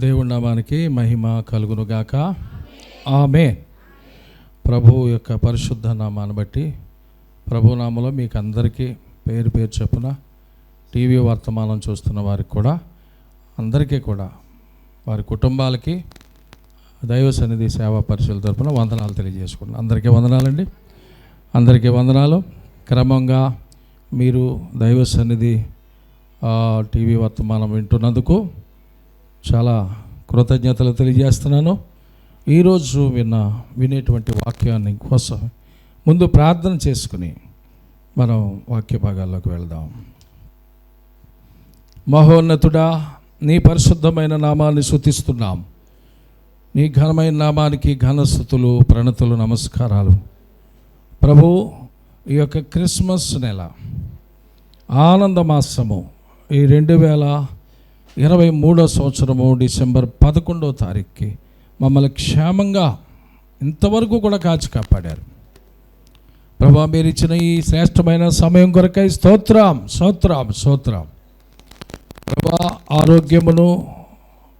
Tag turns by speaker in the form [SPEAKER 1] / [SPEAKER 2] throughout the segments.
[SPEAKER 1] దేవుడి నామానికి మహిమ కలుగునుగాక. ఆమేన్. ప్రభువు యొక్క పరిశుద్ధ నామాన్ని బట్టి ప్రభు నామలో మీకు అందరికీ పేరు పేరు చొప్పున టీవీ వర్తమానం చూస్తున్న వారికి కూడా అందరికీ కూడా వారి కుటుంబాలకి దైవ సన్నిధి సేవా పరిశీలన తరపున వందనాలు తెలియజేసుకుంటున్నాను. అందరికీ వందనాలండి. అందరికీ వందనాలు. క్రమంగా మీరు దైవ సన్నిధి టీవీ వర్తమానం వింటున్నందుకు చాలా కృతజ్ఞతలు తెలియజేస్తున్నాను. ఈరోజు వినేటువంటి వాక్యాన్ని కోసం ముందు ప్రార్థన చేసుకుని మనం వాక్య భాగాల్లోకి వెళ్దాం. మహోన్నతుడా, నీ పరిశుద్ధమైన నామాన్ని స్తుతిస్తున్నాం. నీ ఘనమైన నామానికి ఘనస్తుతులు, ప్రణతులు, నమస్కారాలు. ప్రభు, ఈ యొక్క క్రిస్మస్ నెల ఆనంద మాసము ఈ 2023 సంవత్సరము డిసెంబర్ 11వ తారీఖుకి మమ్మల్ని క్షేమంగా ఇంతవరకు కూడా కాచి కాపాడారు. ప్రభా, మీరు ఇచ్చిన ఈ శ్రేష్టమైన సమయం కొరకై స్తోత్రం స్తోత్రం స్తోత్రం. ప్రభా, ఆరోగ్యమును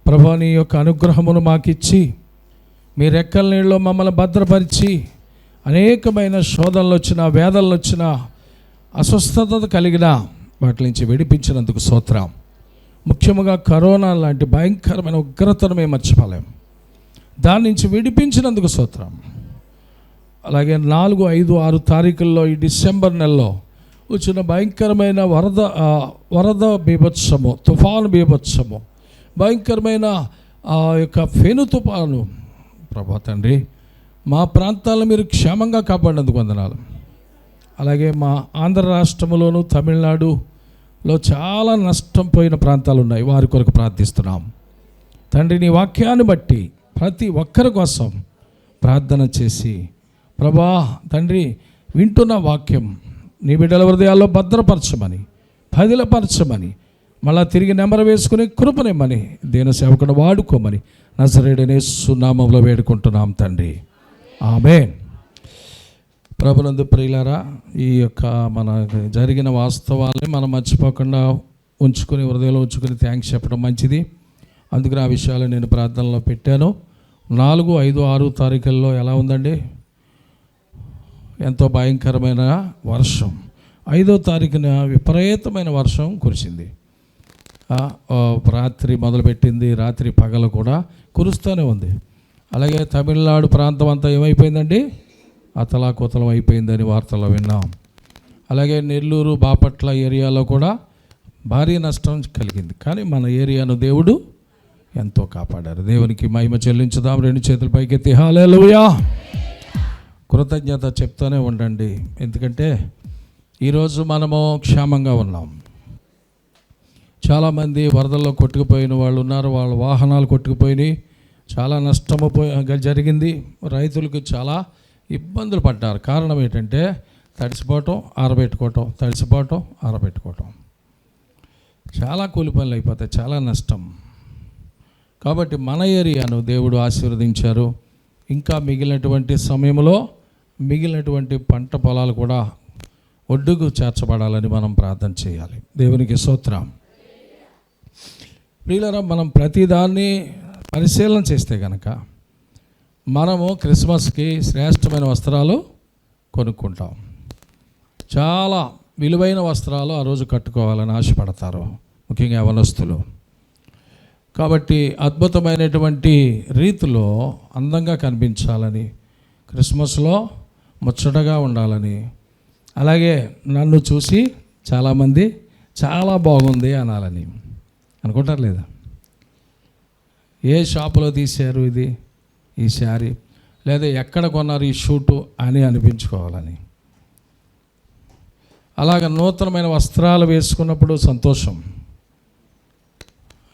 [SPEAKER 1] ప్రభా నీ యొక్క అనుగ్రహమును మాకిచ్చి మీ రెక్కల నీళ్ళలో మమ్మల్ని భద్రపరిచి అనేకమైన శోధనలు వచ్చిన, వేదనలు వచ్చిన, అస్వస్థత కలిగిన వాటి నుంచి విడిపించినందుకు స్తోత్రం. ముఖ్యంగా కరోనా లాంటి భయంకరమైన ఉగ్రతను మేము మర్చిపోలేం. దాని నుంచి విడిపించినందుకు స్తోత్రం. అలాగే 4, 5, 6 తారీఖుల్లో ఈ డిసెంబర్ నెలలో వచ్చిన భయంకరమైన వరద బీభత్సము, తుఫాను బీభత్సము, భయంకరమైన యొక్క ఫెను తుఫాను ప్రభా తండ్రి, మా ప్రాంతాలను మీరు క్షేమంగా కాపాడినందుకు వందనాలు. అలాగే మా ఆంధ్ర రాష్ట్రంలోను తమిళనాడులో చాలా నష్టం పోయిన ప్రాంతాలు ఉన్నాయి. వారి కొరకు ప్రార్థిస్తున్నాం తండ్రి. నీ వాక్యాన్ని బట్టి ప్రతి ఒక్కరి కోసం ప్రార్థన చేసి ప్రభా తండ్రి, వింటున్న వాక్యం నీ బిడ్డల హృదయాల్లో భద్రపరచమని, పదిలపరచమని, మళ్ళా తిరిగి నెంబర్ వేసుకుని కృపనిమ్మని, దేని సేవకుని వాడుకోమని నజరేయుడైన యేసు నామములో వేడుకుంటున్నాం తండ్రి. ఆమేన్. ప్రభునందు ప్రియులారా, ఈ యొక్క మన జరిగిన వాస్తవాల్ని మనం మర్చిపోకుండా ఉంచుకొని, హృదయంలో ఉంచుకొని థ్యాంక్స్ చెప్పడం మంచిది. అందుకని ఆ విషయాలు నేను ప్రార్థనలో పెట్టాను. 4, 5, 6 తారీఖుల్లో ఎలా ఉందండి? ఎంతో భయంకరమైన వర్షం. 5వ తారీఖున విపరీతమైన వర్షం కురిసింది. రాత్రి మొదలుపెట్టింది, రాత్రి పగలు కూడా కురుస్తూనే ఉంది. అలాగే తమిళనాడు ప్రాంతం అంతా ఏమైపోయిందండి? అతలాకుతలం అయిపోయిందని వార్తల్లో విన్నాం. అలాగే నెల్లూరు, బాపట్ల ఏరియాలో కూడా భారీ నష్టం కలిగింది. కానీ మన ఏరియాను దేవుడు ఎంతో కాపాడారు. దేవునికి మహిమ చెల్లించుదాం. 2 చేతుల పైకెత్తి హల్లెలూయా. కృతజ్ఞత చెప్తూనే ఉండండి. ఎందుకంటే ఈరోజు మనము క్షేమంగా ఉన్నాం. చాలామంది వరదల్లో కొట్టుకుపోయిన వాళ్ళు ఉన్నారు. వాళ్ళ వాహనాలు కొట్టుకుపోయినాయి. చాలా నష్టము జరిగింది. రైతులకు చాలా ఇబ్బందులు పడ్డారు. కారణం ఏంటంటే తడిసిపోవటం, ఆరబెట్టుకోవటం, తడిసిపోవటం, ఆరబెట్టుకోవటం. చాలా కూలి పనులు అయిపోతాయి, చాలా నష్టం. కాబట్టి మన ఏరియాను దేవుడు ఆశీర్వదించారు. ఇంకా మిగిలినటువంటి సమయంలో మిగిలినటువంటి పంట పొలాలు కూడా ఒడ్డుకు చేర్చబడాలని మనం ప్రార్థన చేయాలి. దేవునికి స్తోత్రం. ప్రియులారా, మనం ప్రతిదాన్ని పరిశీలన చేస్తే కనుక మనము క్రిస్మస్కి శ్రేష్టమైన వస్త్రాలు కొనుక్కుంటాం. చాలా విలువైన వస్త్రాలు ఆ రోజు కట్టుకోవాలని ఆశపడతారు, ముఖ్యంగా యవనస్తులు. కాబట్టి అద్భుతమైనటువంటి రీతిలో అందంగా కనిపించాలని, క్రిస్మస్లో ముచ్చటగా ఉండాలని, అలాగే నన్ను చూసి చాలామంది చాలా బాగుంది అనాలని అనుకుంటారు లేదా? ఏ షాపులో తీశారు ఇది, ఈ శారీ, లేదా ఎక్కడ కొన్నారు ఈ షూటు అని అనిపించుకోవాలని. అలాగ నూతనమైన వస్త్రాలు వేసుకున్నప్పుడు సంతోషం.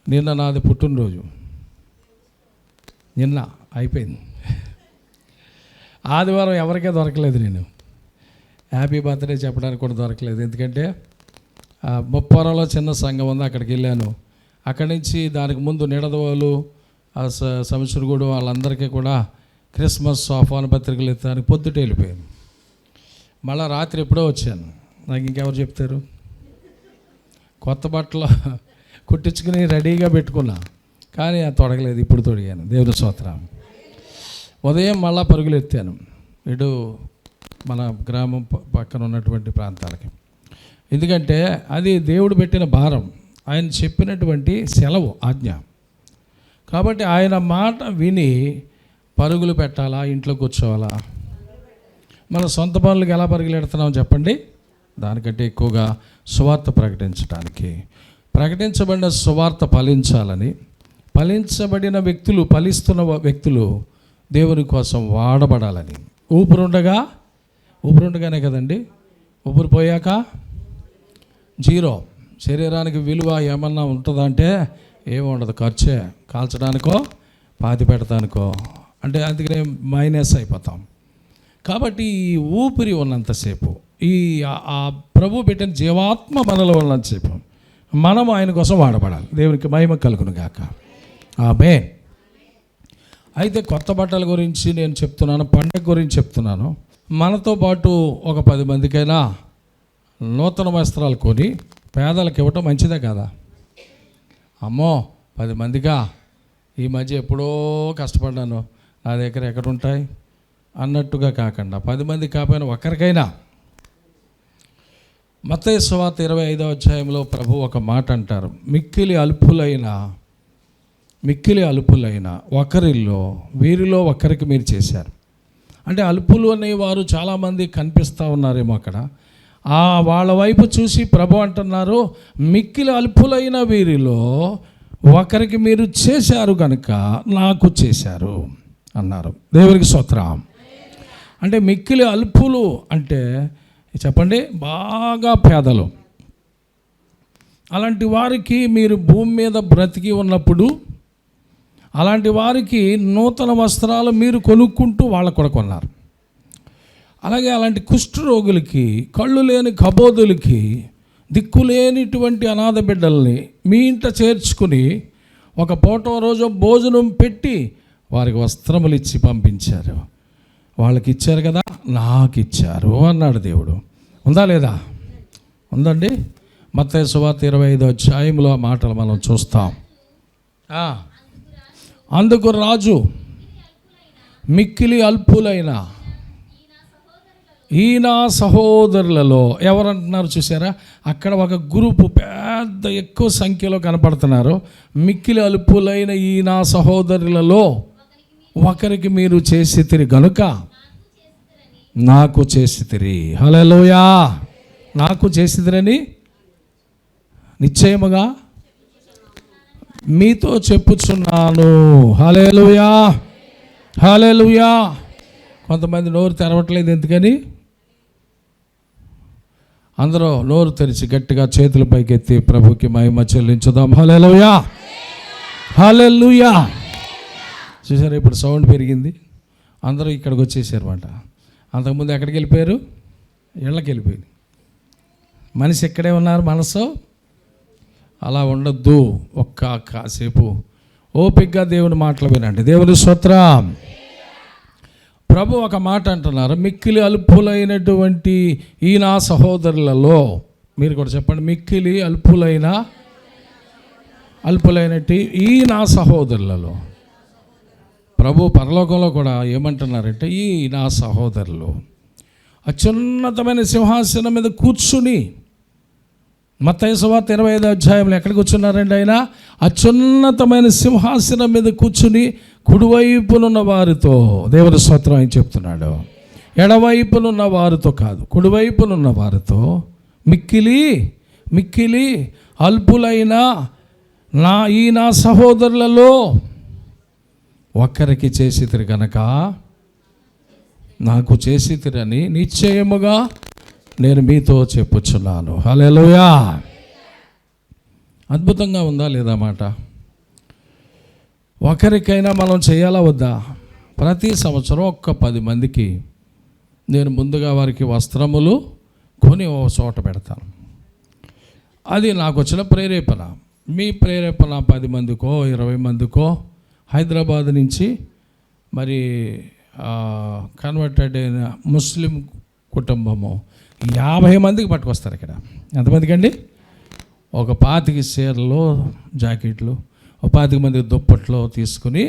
[SPEAKER 1] నిన్న నాది పుట్టినరోజు, నిన్న అయిపోయింది. ఆదివారం ఎవరికే దొరకలేదు. నేను హ్యాపీ బర్త్డే చెప్పడానికి కూడా దొరకలేదు. ఎందుకంటే ముప్పారంలో చిన్న సంఘం ఉంది, అక్కడికి వెళ్ళాను. అక్కడి నుంచి దానికి ముందు నిడదవోలు, సంవత్సరగూడు వాళ్ళందరికీ కూడా క్రిస్మస్ ఆహ్వాన పత్రికలు ఎత్తడానికి పొద్దుటే వెళ్ళిపోయాను. మళ్ళీ రాత్రి ఎప్పుడో వచ్చాను. నాకు ఇంకెవరు చెప్తారు? కొత్త బట్టలు కుట్టించుకుని రెడీగా పెట్టుకున్నా. కానీ అది తొడగలేదు, ఇప్పుడు తొడిగాను. దేవుని స్తోత్రం. ఉదయం మళ్ళా పరుగులు ఎత్తాను ఇటు మన గ్రామం పక్కన ఉన్నటువంటి ప్రాంతాలకి. ఎందుకంటే అది దేవుడు పెట్టిన భారం, ఆయన చెప్పినటువంటి సెలవు, ఆజ్ఞ. కాబట్టి ఆయన మాట విని పరుగులు పెట్టాలా, ఇంట్లో కూర్చోవాలా? మన సొంత పనులకు ఎలా పరుగులు పెడుతున్నాం చెప్పండి? దానికంటే ఎక్కువగా సువార్త ప్రకటించడానికి, ప్రకటించబడిన సువార్త ఫలించాలని, ఫలించబడిన వ్యక్తులు, ఫలిస్తున్న వ్యక్తులు దేవుని కోసం వాడబడాలని. ఊపిరుండగానే కదండి, ఊపిరి పోయాక జీరో. శరీరానికి విలువ ఏమన్నా ఉంటుందా అంటే ఏమి ఉండదు, ఖర్చే. కాల్చడానికో పాతి పెడతానికో అంటే అందుకనే మైనస్ అయిపోతాం. కాబట్టి ఈ ఊపిరి ఉన్నంతసేపు, ఈ ఆ ప్రభు పెట్టిన జీవాత్మ మనలో ఉన్నంతసేపు మనం ఆయన కోసం వాడబడాలి. దేవునికి మహిమ కలుగును గాక. ఆమేన్. అయితే కొత్త బట్టల గురించి నేను చెప్తున్నాను, పండగ గురించి చెప్తున్నాను. మనతో పాటు ఒక 10 మందికైనా నూతన వస్త్రాలు కొని పేదలకు ఇవ్వటం మంచిదే కదా? అమ్మో 10 మందిగా ఈ మధ్య ఎప్పుడో కష్టపడ్డాను, నా దగ్గర ఎక్కడ ఉంటాయి అన్నట్టుగా కాకుండా 10 మంది కాకపోయినా ఒకరికైనా. మత్తయి సువార్త 25వ అధ్యాయంలో ప్రభు ఒక మాట అంటారు, మిక్కిలి అల్పులైన ఒకరిలో వీరిలో ఒకరికి మీరు చేశారు. అంటే అల్పులు అనేవారు చాలామంది కనిపిస్తూ ఉన్నారేమో అక్కడ. వాళ్ళ వైపు చూసి ప్రభు అంటున్నారు, మిక్కిలి అల్పులైన వీరిలో ఒకరికి మీరు చేశారు కనుక నాకు చేశారు అన్నారు. దేవునికి స్తోత్రం. అంటే మిక్కిలి అల్పులు అంటే చెప్పండి, బాగా పేదలు. అలాంటి వారికి మీరు భూమి మీద బ్రతికి ఉన్నప్పుడు అలాంటి వారికి నూతన వస్త్రాలు మీరు కొనుక్కుంటూ వాళ్ళకు కూడా కొన్నారు. అలాగే అలాంటి కుష్ఠరోగులకి, కళ్ళు లేని కబోదులకి, దిక్కులేనిటువంటి అనాథ బిడ్డల్ని మీ ఇంట చేర్చుకుని ఒక పూట రోజు భోజనం పెట్టి వారికి వస్త్రములు ఇచ్చి పంపించారు. వాళ్ళకి ఇచ్చారు కదా, నాకు ఇచ్చారు అన్నాడు దేవుడు. ఉందా లేదా? ఉందండి. మత్తయి సువార్త 25వ అధ్యాయంలో ఆ మాటలు మనం చూస్తాం. అందుకు రాజు మిక్కిలి అల్పులైన ఈ నా సహోదరులలో ఎవరంటున్నారు చూసారా? అక్కడ ఒక గ్రూపు పెద్ద ఎక్కువ సంఖ్యలో కనపడుతున్నారు. మిక్కిలి అల్పులైన ఈ నా సహోదరులలో ఒకరికి మీరు చేసితిరి గనుక నాకు చేసితిరి. హల్లెలూయా. నాకు చేసితిరని నిశ్చయముగా మీతో చెప్పుచున్నాను. హల్లెలూయా, హల్లెలూయా. కొంతమంది నోరు తెరవట్లేదు, ఎందుకని? అందరూ నోరు తెరిచి గట్టిగా చేతుల పైకెత్తి ప్రభుకి మహిమ చెల్లించుదాం. హల్లెలూయా, హల్లెలూయా. చూసారా, ఇప్పుడు సౌండ్ పెరిగింది, అందరూ ఇక్కడికి వచ్చేసారు మాట. అంతకుముందు ఎక్కడికి వెళ్ళిపోయారు? ఇళ్ళకి వెళ్ళిపోయింది. మనిషి ఇక్కడే ఉన్నారు, మనసు అలా ఉండొద్దు. కాసేపు ఓపికగా దేవుని మాటలు వినండి. దేవుని స్తోత్రం. ప్రభు ఒక మాట అంటున్నారు, మిక్కిలి అల్పులైనటువంటి ఈ నా సహోదరులలో. మీరు కూడా చెప్పండి, మిక్కిలి అల్పులైనటువంటి ఈ నా సహోదరులలో. ప్రభు పరలోకంలో కూడా ఏమంటున్నారంటే, ఈ నా సహోదరులు అత్యున్నతమైన సింహాసనం మీద కూర్చుని, మత్తయి సువార్త 25వ అధ్యాయంలో ఎక్కడ కూర్చున్నారండి? ఆయన అత్యున్నతమైన సింహాసనం మీద కూర్చుని కుడివైపునున్న వారితో, దేవుని స్తోత్రం అని చెప్తున్నాడు. ఎడవైపునున్న వారితో కాదు, కుడివైపునున్న వారితో మిక్కిలి అల్పులైన ఈ నా సహోదరులలో ఒక్కరికి చేసితిరి కనుక నాకు చేసితిరని నిశ్చయముగా నేను మీతో చెప్పుచున్నాను. హల్లెలూయా. అద్భుతంగా ఉందా లేదా మాట? ఒకరికైనా మనం చేయాలా వద్దా? ప్రతి సంవత్సరం ఒక్క 10 మందికి నేను ముందుగా వారికి వస్త్రములు కొని ఓ చోట పెడతాను. అది నాకు వచ్చిన ప్రేరేపణ. మీ ప్రేరేపణ 10 మందికో 20 మందికో, హైదరాబాద్ నుంచి మరి కన్వర్టెడ్ అయిన ముస్లిం కుటుంబము 50 మందికి పట్టుకొస్తారు. ఇక్కడ ఎంతమందికి అండి? ఒక 25 చీరలు, జాకెట్లు, 10 మంది దుప్పట్లో తీసుకుని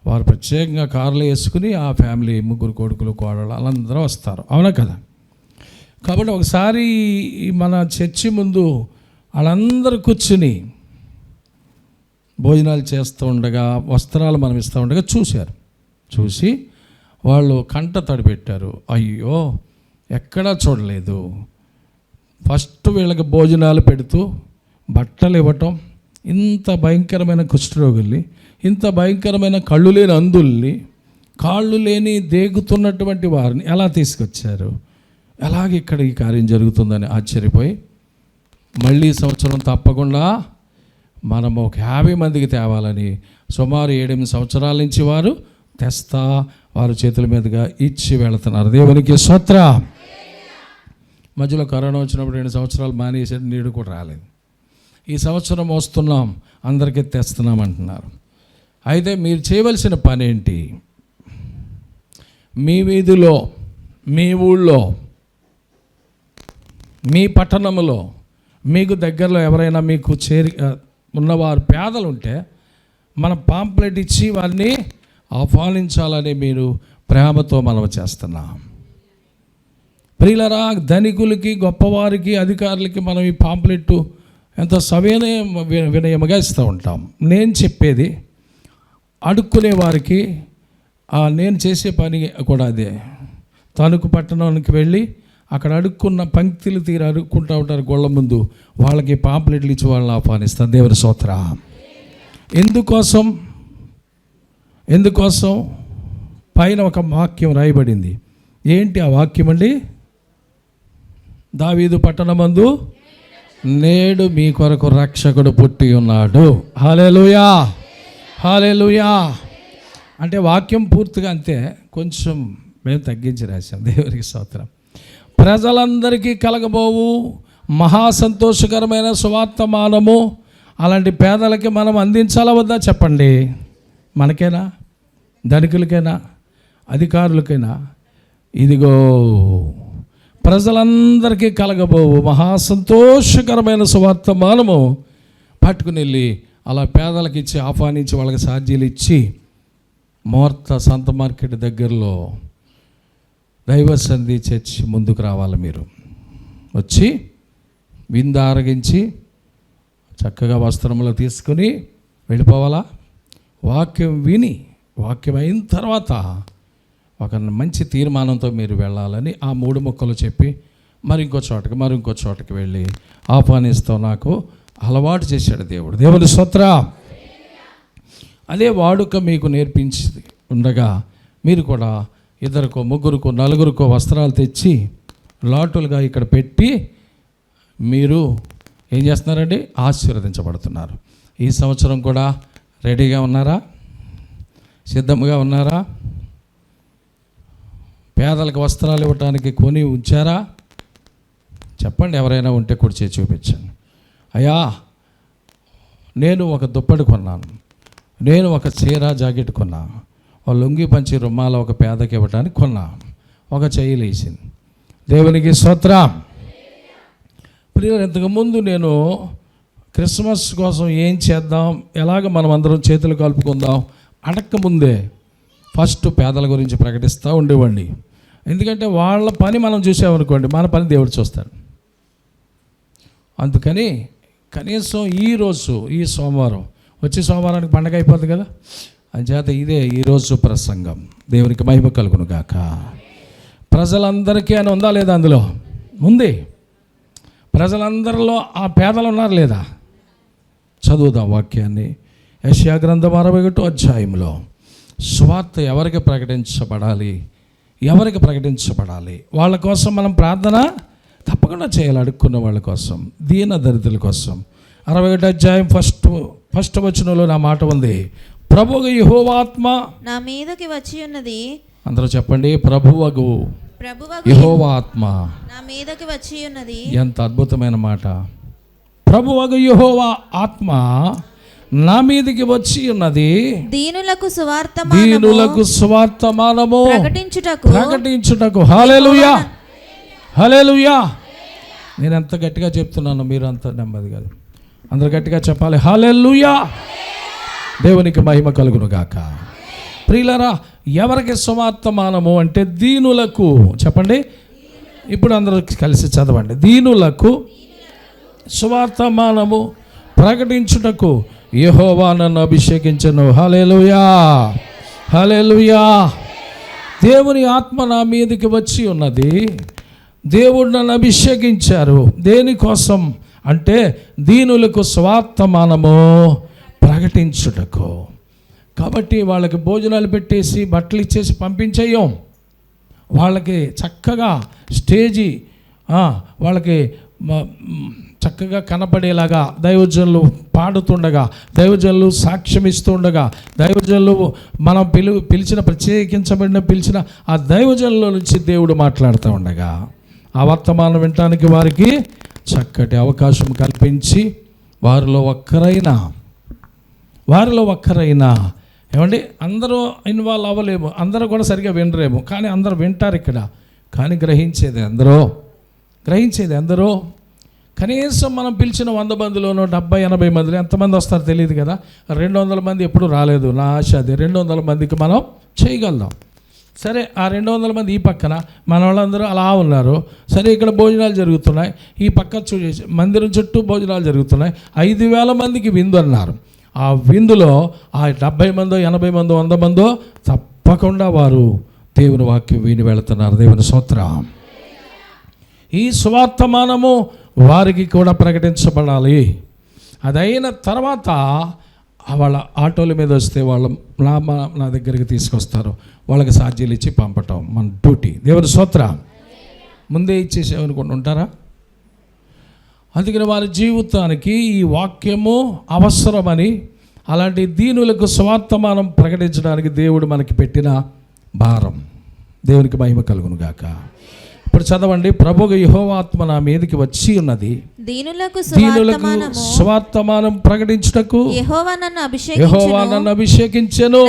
[SPEAKER 1] వారు ప్రత్యేకంగా కారులో వేసుకుని ఆ ఫ్యామిలీ 3 కొడుకులు కోడలు వాళ్ళందరూ వస్తారు, అవునా కదా? కాబట్టి ఒకసారి మన చర్చి ముందు వాళ్ళందరూ కూర్చుని భోజనాలు చేస్తూ ఉండగా, వస్త్రాలు మనం ఇస్తూ ఉండగా చూసి వాళ్ళు కంట తడి పెట్టారు. అయ్యో, ఎక్కడా చూడలేదు. ఫస్ట్ వీళ్ళకి భోజనాలు పెడుతూ బట్టలు ఇవ్వటం, ఇంత భయంకరమైన కుష్ఠరోగుల్ని, ఇంత భయంకరమైన కళ్ళు లేని అంధుల్ని, కాళ్ళు లేని దేగుతున్నటువంటి వారిని ఎలా తీసుకొచ్చారు, ఎలాగ ఇక్కడ ఈ కార్యం జరుగుతుందని ఆశ్చర్యపోయి మళ్ళీ సంవత్సరం తప్పకుండా మనము ఒక 50 మందికి తేవాలని సుమారు 7-8 సంవత్సరాల నుంచి వారు తెస్తా వారి చేతుల మీదుగా ఇచ్చి వెళుతున్నారు. దేవునికి స్తోత్రం. మధ్యలో కరోనా వచ్చినప్పుడు 2 సంవత్సరాలు మానేసాడు, నీడు కూడా రాలేదు. ఈ సంవత్సరం వస్తున్నాం, అందరికీ తెస్తున్నాం అంటున్నారు. అయితే మీరు చేయవలసిన పని ఏంటి? మీ వీధిలో, మీ ఊళ్ళో, మీ పట్టణంలో, మీకు దగ్గరలో ఎవరైనా మీకు ఉన్నవారు పేదలు ఉంటే మన పాంప్లెట్ ఇచ్చి వారిని ఆహ్వానించాలని మీరు ప్రేమతో మనం చేస్తున్నాం. ప్రియులరా, ధనికులకి, గొప్పవారికి, అధికారులకి మనం ఈ పాంప్లెట్ ఎంతో వినయముగా ఇస్తూ ఉంటాం. నేను చెప్పేది అడుక్కునే వారికి నేను చేసే పని కూడా అదే. తణుకు పట్టణానికి వెళ్ళి అక్కడ అడుక్కున్న పంక్తులు తీరు అడుక్కుంటూ ఉంటారు గోళ్ళ ముందు, వాళ్ళకి పాంప్లెట్లు ఇచ్చి వాళ్ళని ఆహ్వానిస్తారు. దేవుని స్తోత్రం. ఎందుకోసం పైన ఒక వాక్యం రాయబడింది. ఏంటి ఆ వాక్యం అండి? దావీదు పట్టణమందు నేడు మీ కొరకు రక్షకుడు పుట్టి ఉన్నాడు. హల్లెలూయా, హల్లెలూయా. అంటే వాక్యం పూర్తిగా అంతే, కొంచెం మేము తగ్గించి రాశాం. దేవునికి స్తోత్రం. ప్రజలందరికీ కలగబోవు మహా సంతోషకరమైన సువార్తమానము అలాంటి పేదలకి మనం అందించాలా వద్దా చెప్పండి? మనకేనా, ధనికులకైనా, అధికారులకైనా? ఇదిగో ప్రజలందరికీ కలగబోవు మహా సంతోషకరమైన సువార్తమానము పట్టుకుని వెళ్ళి అలా పేదలకు ఇచ్చి ఆహ్వానించి వాళ్ళకి ఛార్జీలు ఇచ్చి ముహూర్త సంత మార్కెట్ దగ్గరలో దైవ సంధి చర్చి ముందుకు రావాలి. మీరు వచ్చి విందు ఆరగించి చక్కగా వస్త్రములు తీసుకుని వెళ్ళిపోవాలా? వాక్యం విని, వాక్యం అయిన తర్వాత ఒక మంచి తీర్మానంతో మీరు వెళ్ళాలని ఆ 3 ముక్కలు చెప్పి మరింకో చోటకి వెళ్ళి ఆహ్వానిస్తూ నాకు అలవాటు చేశాడు దేవుడు. దేవుని స్తోత్రం. అదే వాడుక మీకు నేర్పించి ఉండగా మీరు కూడా 2కో 3కో 4కో వస్త్రాలు తెచ్చి లాటులుగా ఇక్కడ పెట్టి మీరు ఏం చేస్తున్నారండి? ఆశీర్వదించబడుతున్నారు. ఈ సంవత్సరం కూడా రెడీగా ఉన్నారా? సిద్ధంగా ఉన్నారా? పేదలకు వస్త్రాలు ఇవ్వటానికి కొని ఉంచారా? చెప్పండి. ఎవరైనా ఉంటే కుడి చేసి చూపించండి. అయ్యా, నేను ఒక దుప్పటి కొన్నాను, నేను ఒక చీర జాకెట్ కొన్నా, ఒక లుంగి పంచి రుమాల ఒక పేదకి ఇవ్వడానికి కొన్నా, ఒక చెయ్యి లేచింది. దేవునికి స్తోత్రం. ప్రియులు, ఇంతకుముందు నేను క్రిస్మస్ కోసం ఏం చేద్దాం, ఎలాగ మనం అందరం చేతులు కలుపుకుందాం అడక్కముందే ఫస్ట్ పేదల గురించి ప్రకటిస్తూ ఉండేవాడిని. ఎందుకంటే వాళ్ళ పని మనం చూసామనుకోండి, మన పని దేవుడు చూస్తాడు. అందుకని కనీసం ఈ సోమవారం వచ్చే సోమవారానికి పండగ అయిపోతుంది కదా, అంచేత ఇదే ఈరోజు ప్రసంగం. దేవునికి మహిమ కలుగును గాక. ప్రజలందరికీ అని ఉందా లేదా? అందులో ఉంది. ప్రజలందరిలో ఆ పేదలు ఉన్నారు లేదా? చదువుదాం వాక్యాన్ని. యెషయా గ్రంథం 61వ అధ్యాయంలో సువార్త ఎవరికి ప్రకటించబడాలి, వాళ్ళ కోసం మనం ప్రార్థన తప్పకుండా చేయాలి. అడుక్కున్న వాళ్ళ కోసం, దీన దరిద్రుల కోసం. 61వ అధ్యాయం ఫస్ట్ వచనంలో నా మాట ఉంది. ప్రభువు యెహోవా ఆత్మ
[SPEAKER 2] నా మీదకి వచ్చి ఉన్నది.
[SPEAKER 1] అందరూ చెప్పండి. ప్రభువగు యెహోవా ఆత్మ
[SPEAKER 2] నా మీదకి వచ్చి ఉన్నది. ఎంత
[SPEAKER 1] అద్భుతమైన మాట. ప్రభువగు యెహోవా ఆత్మ నా మీదకి వచ్చి ఉన్నది,
[SPEAKER 2] దీనులకు
[SPEAKER 1] సువార్తమానము ప్రకటించుటకు. హల్లెలూయా, హల్లెలూయా. నేను ఎంత గట్టిగా చెప్తున్నాను, మీరు అంత నెమ్మది కాదు. అందరు గట్టిగా చెప్పాలి. హల్లెలూయా, దేవునికి మహిమ కలుగును గాక. ప్రియులారా, ఎవరికి సువార్తమానము అంటే దీనులకు. చెప్పండి, ఇప్పుడు అందరూ కలిసి చదవండి. దీనులకు సువార్తమానము ప్రకటించుటకు యెహోవా నన్ను అభిషేకించెను. హల్లెలూయా, హల్లెలూయా. దేవుని ఆత్మ నా మీదకి వచ్చి ఉన్నది. దేవుడు నన్ను అభిషేకించారు. దేనికోసం అంటే దీనులకు స్వార్థమానము ప్రకటించుటకు. కాబట్టి వాళ్ళకి భోజనాలు పెట్టేసి బట్టలు ఇచ్చేసి పంపించేయం. వాళ్ళకి చక్కగా స్టేజీ వాళ్ళకి చక్కగా కనపడేలాగా దైవజనులు పాడుతుండగా, దైవజనులు సాక్ష్యం ఇస్తుండగా, దైవజనులు మనం పిలిచిన పిలిచిన ఆ దైవజనుల నుంచి దేవుడు మాట్లాడుతూ ఉండగా ఆ వర్తమానం వినటానికి వారికి చక్కటి అవకాశం కల్పించి వారిలో ఒక్కరైనా ఏమండి, అందరూ ఇన్వాల్వ్ అవ్వలేము, అందరూ కూడా సరిగా వినరేమో, కానీ అందరూ వింటారు ఇక్కడ. కానీ గ్రహించేది అందరూ. కనీసం మనం పిలిచిన 100 మందిలోనో 70-80 మందిలో ఎంతమంది వస్తారో తెలియదు కదా. 200 మంది ఎప్పుడు రాలేదు. నా ఆశ అది 200 మందికి మనం చేయగలుగుతాం. సరే, ఆ 200 మంది ఈ పక్కన, మన వాళ్ళందరూ అలా ఉన్నారు. సరే, ఇక్కడ భోజనాలు జరుగుతున్నాయి, ఈ పక్క మందిరం చుట్టూ భోజనాలు జరుగుతున్నాయి. 5,000 మందికి విందు అన్నారు. ఆ విందులో ఆ 70 మందో 80 మందో 100 మందో తప్పకుండా వారు దేవుని వాక్యం విని వెళుతున్నారు. దేవుని స్తోత్రం. ఈ సువార్తమానము వారికి కూడా ప్రకటించబడాలి. అదైన తర్వాత వాళ్ళ ఆటోల మీద వస్తే వాళ్ళ నా దగ్గరికి తీసుకొస్తారు. వాళ్ళకి ఛార్జీలు ఇచ్చి పంపటం మన డ్యూటీ. దేవుని స్తోత్రం. ముందే ఇచ్చేసేమనుకుంటూ ఉంటారా? అందుకని వారి జీవితానికి ఈ వాక్యము అవసరమని, అలాంటి దీనులకు స్వార్థమానం ప్రకటించడానికి దేవుడు మనకి పెట్టిన భారం. దేవునికి మహిమ కలుగును గాక. ఇప్పుడు చదవండి. ప్రభువు యెహోవా ఆత్మ నా మీదకి వచ్చి ఉన్నది, దీనులకు స్వార్థమానం ప్రకటించుటకు యెహోవా నన్ను అభిషేకించెను.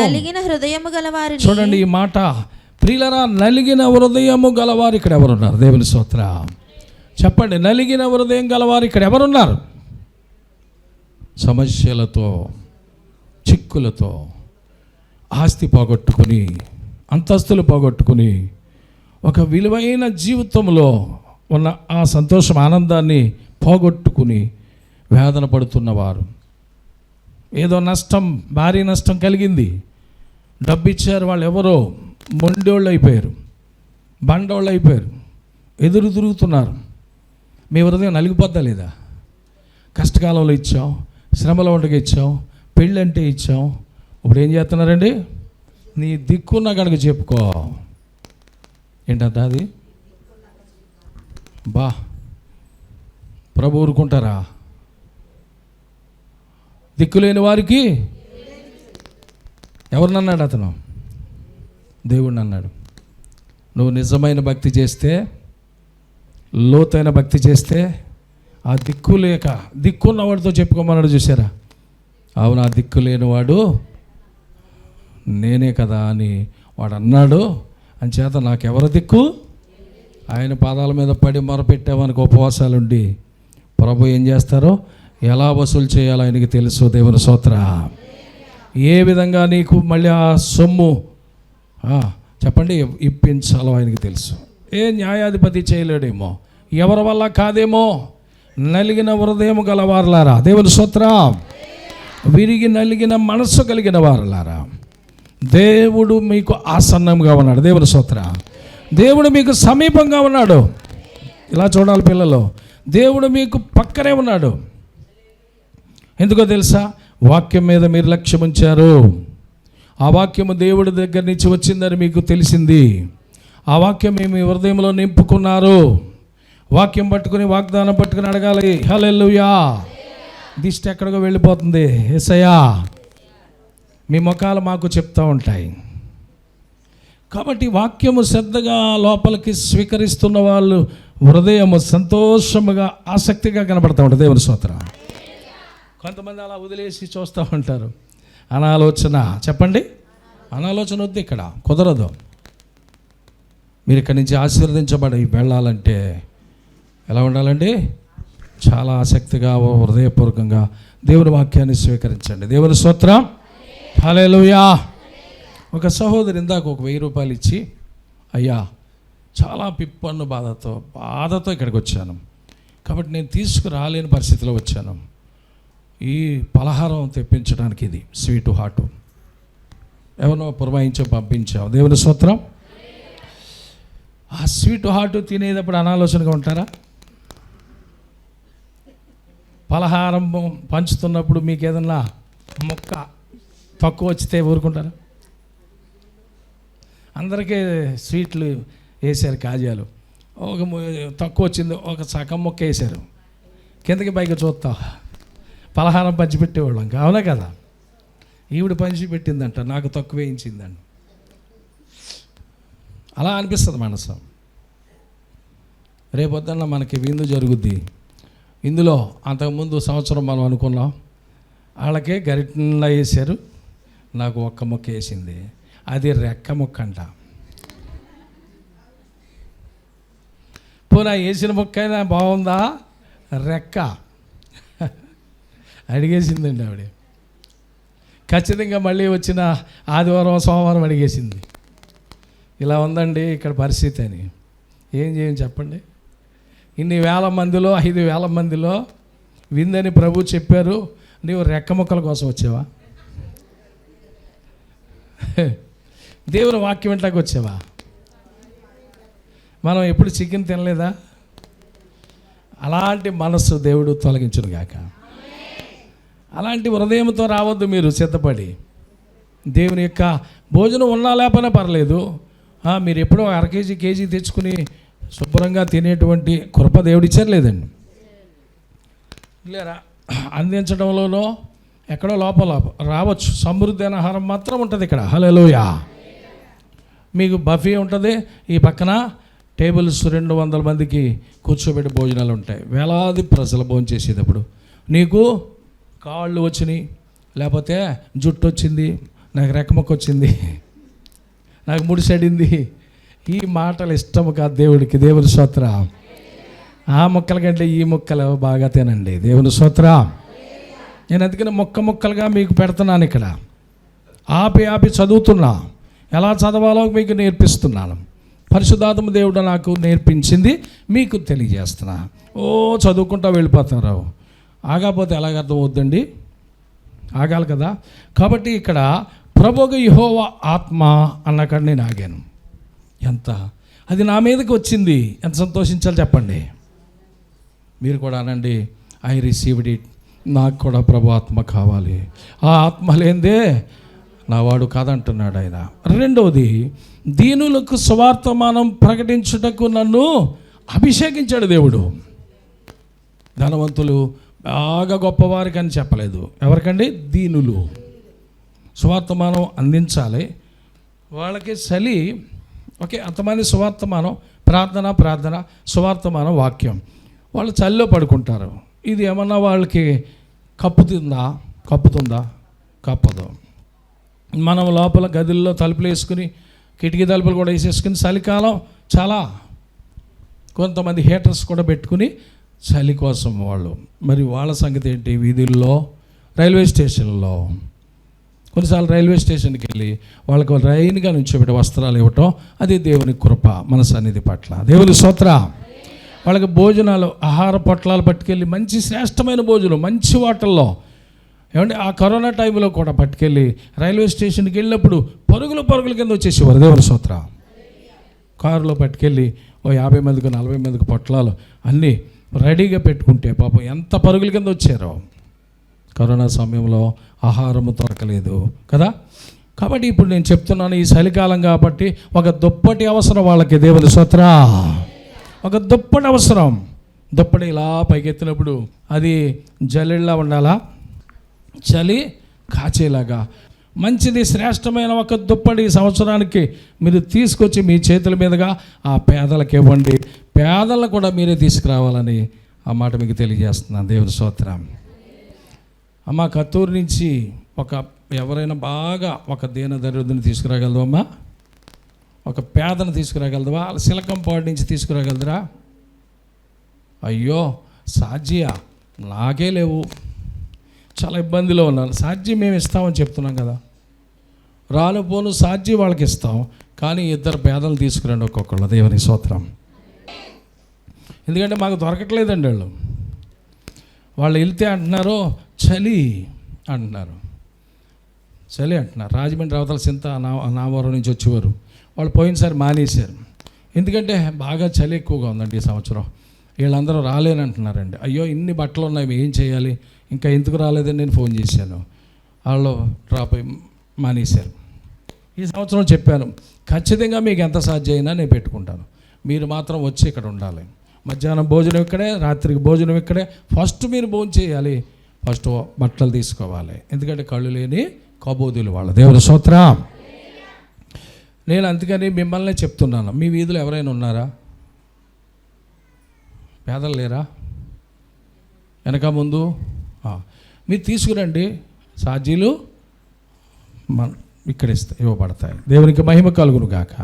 [SPEAKER 1] చూడండి ఈ మాట. ప్రియులారా, నలిగిన హృదయము గలవారు ఇక్కడ ఎవరున్నారు? దేవుని స్తోత్రం. చెప్పండి, నలిగిన హృదయం గలవారు ఇక్కడ ఎవరున్నారు? సమస్యలతో, చిక్కులతో, ఆస్తి పోగొట్టుకుని, అంతస్తులు పోగొట్టుకుని, ఒక విలువైన జీవితంలో ఉన్న ఆ సంతోషం, ఆనందాన్ని పోగొట్టుకుని వేదన పడుతున్నవారు, ఏదో నష్టం, భారీ నష్టం కలిగింది, డబ్బు ఇచ్చారు, వాళ్ళు ఎవరో మొండోళ్ళు అయిపోయారు, బండోళ్ళు అయిపోయారు, ఎదురు తిరుగుతున్నారు. మీ హృదయం నలిగిపోద్దా లేదా? కష్టకాలంలో ఇచ్చాం, శ్రమలో ఉండగా ఇచ్చాం, పెళ్ళి అంటే ఇచ్చాం. ఇప్పుడు ఏం చేస్తున్నారండి? నీ దిక్కున్న కనుక చెప్పుకో. ఏంటంట అది? ప్రభు ఊరుకుంటారా? దిక్కులేని వారికి ఎవరినన్నాడు అతను? దేవుడిని అన్నాడు. నువ్వు నిజమైన భక్తి చేస్తే, లోతైన భక్తి చేస్తే, ఆ దిక్కు లేక దిక్కున్నవాడితో చెప్పుకోమన్నాడు. చూసారా? అవును, ఆ దిక్కు లేనివాడు నేనే కదా అని వాడు అన్నాడు. అంచేత నాకెవరు దిక్కు? ఆయన పాదాల మీద పడి మొరపెట్టామనికి ఉపవాసాలుండి ప్రభు ఏం చేస్తారో, ఎలా వసూలు చేయాలో ఆయనకి తెలుసు. దేవుని స్తోత్రం. ఏ విధంగా నీకు మళ్ళీ ఆ సొమ్ము చెప్పండి ఇప్పించాలో ఆయనకి తెలుసు. ఏ న్యాయాధిపతి చేయలేడేమో, ఎవరి వల్ల కాదేమో. నలిగిన హృదయం గలవారులారా, దేవుని స్తోత్రం. విరిగి నలిగిన మనస్సు కలిగిన వారులారా, దేవుడు మీకు ఆసన్నంగా ఉన్నాడు. దేవుని స్తోత్రం. దేవుడు మీకు సమీపంగా ఉన్నాడు. ఇలా చూడాలి పిల్లలు, దేవుడు మీకు పక్కనే ఉన్నాడు. ఎందుకో తెలుసా? వాక్యం మీద మీరు లక్ష్యం ఉంచారు. ఆ వాక్యము దేవుడి దగ్గర నుంచి వచ్చిందని మీకు తెలిసింది. ఆ వాక్యం మీ హృదయంలో నింపుకున్నారు. వాక్యం పట్టుకుని, వాగ్దానం పట్టుకుని అడగాలి. హల్లెలూయా. దిష్టి ఎక్కడికో వెళ్ళిపోతుంది. యేసయ్యా, మీ ముఖాలు మాకు చెప్తూ ఉంటాయి. కాబట్టి వాక్యము శ్రద్ధగా లోపలికి స్వీకరిస్తున్న వాళ్ళు హృదయము సంతోషముగా, ఆసక్తిగా కనబడతా ఉంటుంది. దేవుని స్తోత్రం. కొంతమంది అలా వదిలేసి చూస్తూ ఉంటారు. అనాలోచన. చెప్పండి, అనాలోచన వద్దు, ఇక్కడ కుదరదు. మీరు ఇక్కడి నుంచి ఆశీర్వదించబడి వెళ్ళాలంటే ఎలా ఉండాలండి? చాలా ఆసక్తిగా, హృదయపూర్వకంగా దేవుని వాక్యాన్ని స్వీకరించండి. దేవుని స్తోత్రం. హల్లెలూయా. ఒక సహోదరు ఇందాక ఒక 1000 రూపాయలు ఇచ్చి, అయ్యా చాలా పిప్పన్ను బాధతో ఇక్కడికి వచ్చాను, కాబట్టి నేను తీసుకురాలేని పరిస్థితిలో వచ్చాను, ఈ పలహారం తెప్పించడానికి ఇది స్వీట్ హార్ట్ ఎవరినో పురమాయించో పంపించావు. దేవుని స్తోత్రం. ఆ స్వీట్ హార్ట్ తినేటప్పుడు అనాలోచనగా ఉంటారా? పలహారం పంచుతున్నప్పుడు మీకు ఏదన్నా మొక్క తక్కువ వచ్చితే ఊరుకుంటారా? అందరికీ స్వీట్లు వేసారు, కాజాలు, ఒక తక్కువ వచ్చింది, ఒక సగం మొక్క వేశారు, కిందకి పైకి చూస్తా పలహారం పంచిపెట్టేవాళ్ళం, అవునా కదా? ఈవిడ పంచిపెట్టిందంట, నాకు తక్కువ వేయించిందండి. అలా అనిపిస్తుంది మనసు. రేపొద్దున్న మనకి విందు జరుగుద్ది. ఇందులో అంతకుముందు సంవత్సరం మనం అనుకున్నాం, వాళ్ళకే గరిటెలా వేసారు, నాకు ఒక్క మొక్క వేసింది, అది రెక్క మొక్క అంట. పోనా వేసిన మొక్క అయినా బాగుందా? రెక్క అడిగేసిందండి ఆవిడ. ఖచ్చితంగా మళ్ళీ వచ్చిన ఆదివారం సోమవారం అడిగేసింది. ఇలా ఉందండి ఇక్కడ పరిస్థితి అని. ఏం చేయం చెప్పండి? ఇన్ని వేల మందిలో 5,000 మందిలో విందని ప్రభు చెప్పారు, నీవు రెక్క మొక్కల కోసం వచ్చావా? దేవుని వాక్యం వెంటకి వచ్చావా? మనం ఎప్పుడు చికెన్ తినలేదా? అలాంటి మనస్సు దేవుడు తొలగించును గాక. అలాంటి హృదయంతో రావద్దు మీరు సిద్ధపడి. దేవుని యొక్క భోజనం ఉన్నా లేకపోయినా పర్లేదు, మీరు ఎప్పుడో కేజీ తెచ్చుకుని శుభ్రంగా తినేటువంటి కృప దేవుడు ఇచ్చారు లేదండి. లేరా అందించడంలోనో ఎక్కడో లోపల రావచ్చు, సమృద్ధి అయిన ఆహారం మాత్రం ఉంటుంది ఇక్కడ. హల్లెలూయా. మీకు బఫే ఉంటుంది, ఈ పక్కన టేబుల్స్ 200 మందికి కూర్చోబెట్టి భోజనాలు ఉంటాయి. వేలాది ప్రజలు భోజనం చేసేటప్పుడు నీకు కాళ్ళు వచ్చినాయి, లేకపోతే జుట్టు వచ్చింది, నాకు రెక్కమొక్క వచ్చింది, నాకు ముడిసడింది, ఈ మాటలు ఇష్టము కాదు దేవుడికి. దేవుని స్తోత్రం. ఆ మొక్కల కంటే ఈ మొక్కలు బాగా తినండి. దేవుని స్తోత్రం. నేను అందుకని మొక్కలుగా మీకు పెడుతున్నాను ఇక్కడ. ఆపి చదువుతున్నా, ఎలా చదవాలో మీకు నేర్పిస్తున్నాను. పరిశుద్ధాత్మ దేవుడు నాకు నేర్పించింది మీకు తెలియజేస్తున్నా. చదువుకుంటా వెళ్ళిపోతున్నారు, ఆగకపోతే ఎలాగ అర్థం అవుద్దండి? ఆగాలి కదా. కాబట్టి ఇక్కడ ప్రభువుకు యెహోవా ఆత్మ అన్నక్కడ నేను ఆగాను. అది నా మీదకి వచ్చింది, ఎంత సంతోషించాలి చెప్పండి. మీరు కూడా అనండి, ఐ రిసీవ్డ్ ఇట్. నాకు కూడా ప్రభు ఆత్మ కావాలి. ఆ ఆత్మ లేనిదే నా వాడు కాదంటున్నాడు ఆయన. రెండవది, దీనులకు సువార్తమానం ప్రకటించుటకు నన్ను అభిషేకించాడు దేవుడు. ధనవంతులు బాగా గొప్పవారికి అని చెప్పలేదు. ఎవరికండి? దీనులు. సువార్తమానం అందించాలి వాళ్ళకి. చలి ఓకే, అంతమంది సువార్తమానం, ప్రార్థన, సువార్తమానం వాక్యం. వాళ్ళు చలిలో పడుకుంటారు. ఇది ఏమన్నా వాళ్ళకి కప్పుతుందా? కప్పదు. మనం లోపల గదుల్లో తలుపులు వేసుకుని, కిటికీ తలుపులు కూడా వేసేసుకుని, చలికాలం చాలా కొంతమంది హీటర్స్ కూడా పెట్టుకుని చలి కోసం వాళ్ళు. మరి వాళ్ళ సంగతి ఏంటి? వీధుల్లో, రైల్వే స్టేషన్లో, కొన్నిసార్లు రైల్వే స్టేషన్కి వెళ్ళి వాళ్ళకు రైన్గా నుంచోబెట్టి వస్త్రాలు ఇవ్వటం, అది దేవుని కృప మన సన్నిధి పట్ల. దేవుని స్తోత్రం. వాళ్ళకి భోజనాలు, ఆహార పొట్లాలు పట్టుకెళ్ళి మంచి శ్రేష్టమైన భోజనం మంచి వాటల్లో, ఏమంటే ఆ కరోనా టైంలో కూడా పట్టుకెళ్ళి రైల్వే స్టేషన్కి వెళ్ళినప్పుడు పరుగుల కింద వచ్చేసేవారు. దేవుని స్తోత్రం. కారులో పట్టుకెళ్ళి 50 మందికి 40 మందికి పొట్లాలు అన్నీ రెడీగా పెట్టుకుంటే పాపం ఎంత పరుగుల కింద వచ్చారో. కరోనా సమయంలో ఆహారము దొరకలేదు కదా. కాబట్టి ఇప్పుడు నేను చెప్తున్నాను, ఈ చలికాలం కాబట్టి ఒక దుప్పటి అవసరం వాళ్ళకి. దేవుని స్తోత్రం. ఒక దుప్పటి అవసరం. దుప్పటి ఇలా పైకెత్తినప్పుడు అది జల్లెడలా ఉండాలా, చలి కాచేలాగా. మంచిది, శ్రేష్టమైన ఒక దుప్పటి సంవత్సరానికి మీరు తీసుకొచ్చి మీ చేతుల మీదుగా ఆ పేదలకు ఇవ్వండి. పేదలను కూడా మీరే తీసుకురావాలని ఆ మాట మీకు తెలియజేస్తున్నాను. దేవుని స్తోత్రం. అమ్మ, కత్తూరు నుంచి ఎవరైనా బాగా ఒక దీనదరిద్రుని తీసుకురాగలదు అమ్మా? ఒక పేదను తీసుకురాగలదువా? సిలకంపాడు నుంచి తీసుకురాగలదురా? అయ్యో సాధ్యా, నాకే లేవు, చాలా ఇబ్బందిలో ఉన్నాను. సాధ్యం మేము ఇస్తామని చెప్తున్నాం కదా. రాను పోను సాధ్యం వాళ్ళకి ఇస్తాం, కానీ 2 పేదలు తీసుకురండి ఒక్కొక్కళ్ళు. దేవుని స్తోత్రం. ఎందుకంటే మాకు దొరకట్లేదండి. వాళ్ళు వెళ్తే అంటున్నారు చలి అంటున్నారు, చలి అంటున్నారు. రాజమండ్రి అవతల సింత నావరం నుంచి వచ్చేవారు, వాళ్ళు పోయినసారి మానేశారు. ఎందుకంటే బాగా చలి ఎక్కువగా ఉందండి ఈ సంవత్సరం. వీళ్ళందరూ రాలేనంటున్నారండి. అయ్యో ఇన్ని బట్టలు ఉన్నాయి, ఏం చేయాలి, ఇంకా ఎందుకు రాలేదని నేను ఫోన్ చేశాను. వాళ్ళు డ్రాప్ అయి మానేశారు. ఈ సంవత్సరం చెప్పాను, ఖచ్చితంగా మీకు ఎంత సాధ్యం అయినా నేను పెట్టుకుంటాను, మీరు మాత్రం వచ్చి ఇక్కడ ఉండాలి. మధ్యాహ్నం భోజనం ఇక్కడే, రాత్రికి భోజనం ఇక్కడే. ఫస్ట్ మీరు భోజనం చేయాలి, ఫస్ట్ బట్టలు తీసుకోవాలి. ఎందుకంటే కళ్ళు లేని కబోదులు వాళ్ళ. దేవుని స్తోత్రం. నేను అందుకని మిమ్మల్ని చెప్తున్నాను, మీ వీధిలో ఎవరైనా ఉన్నారా పేదలు లేరా? వెనక ముందు మీరు తీసుకురండి, ఛార్జీలు ఇక్కడ ఇవ్వబడతాయి. దేవునికి మహిమ కలుగును గాక.